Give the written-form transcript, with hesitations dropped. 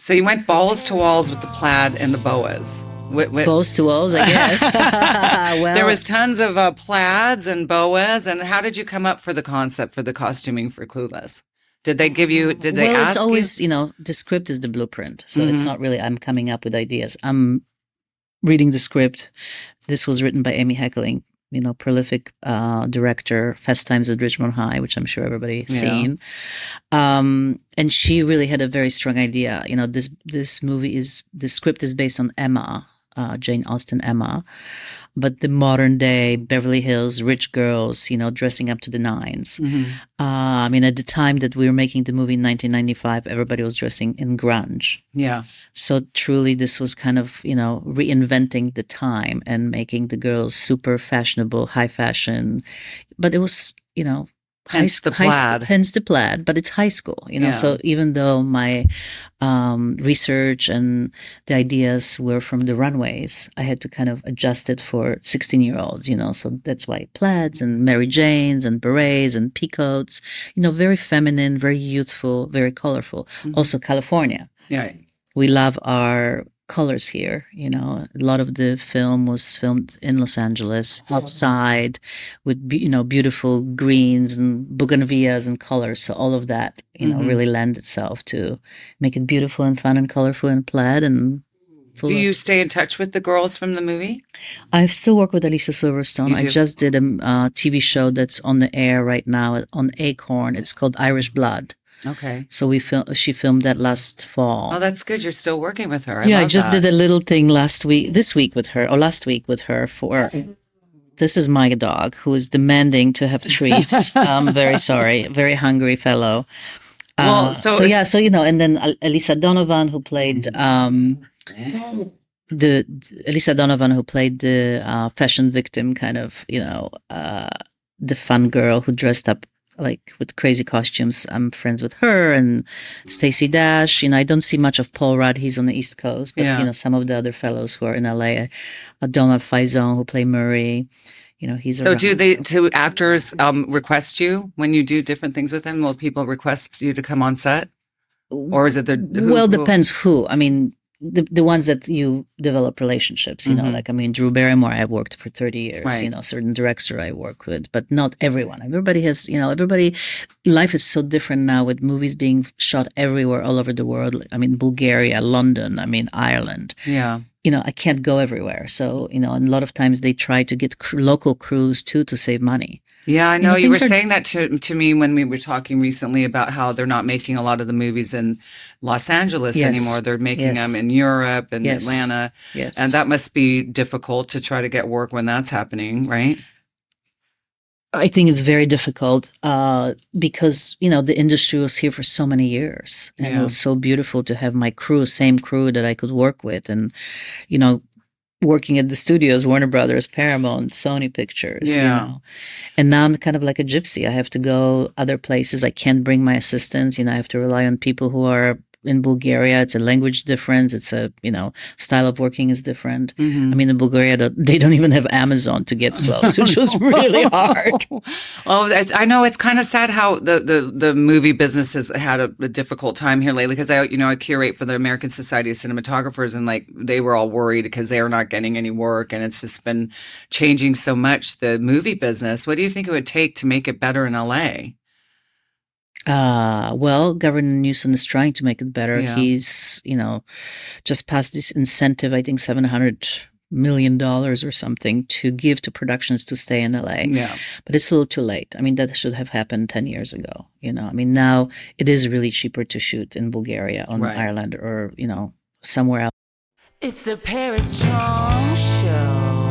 So you went balls to walls with the plaid and the boas. Balls to walls, I guess. Well, there was tons of plaids and boas. And how did you come up for the concept for the costuming for Clueless? Did they give you? Did they well, ask it's always, you? the script is the blueprint. So it's not really I'm coming up with ideas. I'm reading the script. This was written by Amy Heckerling, prolific director, Fast Times at Ridgemont High, which I'm sure everybody's seen. And she really had a very strong idea. This movie the script is based on Emma, Jane Austen Emma, but the modern day Beverly Hills rich girls, dressing up to the nines. I mean, at the time that we were making the movie in 1995, everybody was dressing in grunge. Yeah. So truly, this was kind of, reinventing the time and making the girls super fashionable, high fashion. But it was, hence the plaid. Hence the plaid, but it's high school, So even though my research and the ideas were from the runways, I had to kind of adjust it for 16-year-olds, So that's why plaids and Mary Janes and berets and peacoats, very feminine, very youthful, very colorful. Also California. Yeah. We love our colors here. A lot of the film was filmed in Los Angeles, outside, with beautiful greens and bougainvilleas and colors. So all of that, really lend itself to make it beautiful and fun and colorful and plaid. And do you stay in touch with the girls from the movie? I still work with Alicia Silverstone. I just did a TV show that's on the air right now on Acorn. It's called Irish Blood. Okay. So she filmed that last fall. Oh, that's good. You're still working with her. I just did a little thing last week with her for, this is my dog who is demanding to have treats. I'm very sorry. Very hungry fellow. And then Elisa Donovan who played, the fashion victim kind of, the fun girl who dressed up like with crazy costumes. I'm friends with her and Stacey Dash. I don't see much of Paul Rudd. He's on the East Coast, but some of the other fellows who are in LA, Donald Faison who play Murray. He's so. Around. Do actors request you when you do different things with them? Will people request you to come on set, or is it depends who. I mean, the ones that you develop relationships, Drew Barrymore, I've worked for 30 years, right. Certain director I work with, but not everyone. Everybody has, life is so different now with movies being shot everywhere, all over the world. I mean, Bulgaria, London, Ireland. Yeah. I can't go everywhere. So, and a lot of times they try to get local crews too to save money. Yeah, I know. You were saying that to me when we were talking recently about how they're not making a lot of the movies in Los Angeles anymore. They're making them in Europe and Atlanta. Yes. And that must be difficult to try to get work when that's happening, right? I think it's very difficult because, the industry was here for so many years. And it was so beautiful to have my same crew that I could work with. And, working at the studios, Warner Brothers, Paramount, Sony Pictures, And now I'm kind of like a gypsy. I have to go other places. I can't bring my assistants. I have to rely on people who are in Bulgaria. It's a language difference. It's a, style of working is different. In Bulgaria, they don't even have Amazon to get clothes, which was really hard. Oh, I know. It's kind of sad how the movie business has had a difficult time here lately because I curate for the American Society of Cinematographers and they were all worried because they are not getting any work and it's just been changing so much, the movie business. What do you think it would take to make it better in LA? Governor Newsom is trying to make it better. Yeah. He's, just passed this incentive, I think $700 million or something to give to productions to stay in LA. Yeah. But it's a little too late. That should have happened 10 years ago. Now it is really cheaper to shoot in Bulgaria, on Ireland, or, somewhere else. It's the Paris Chong Show.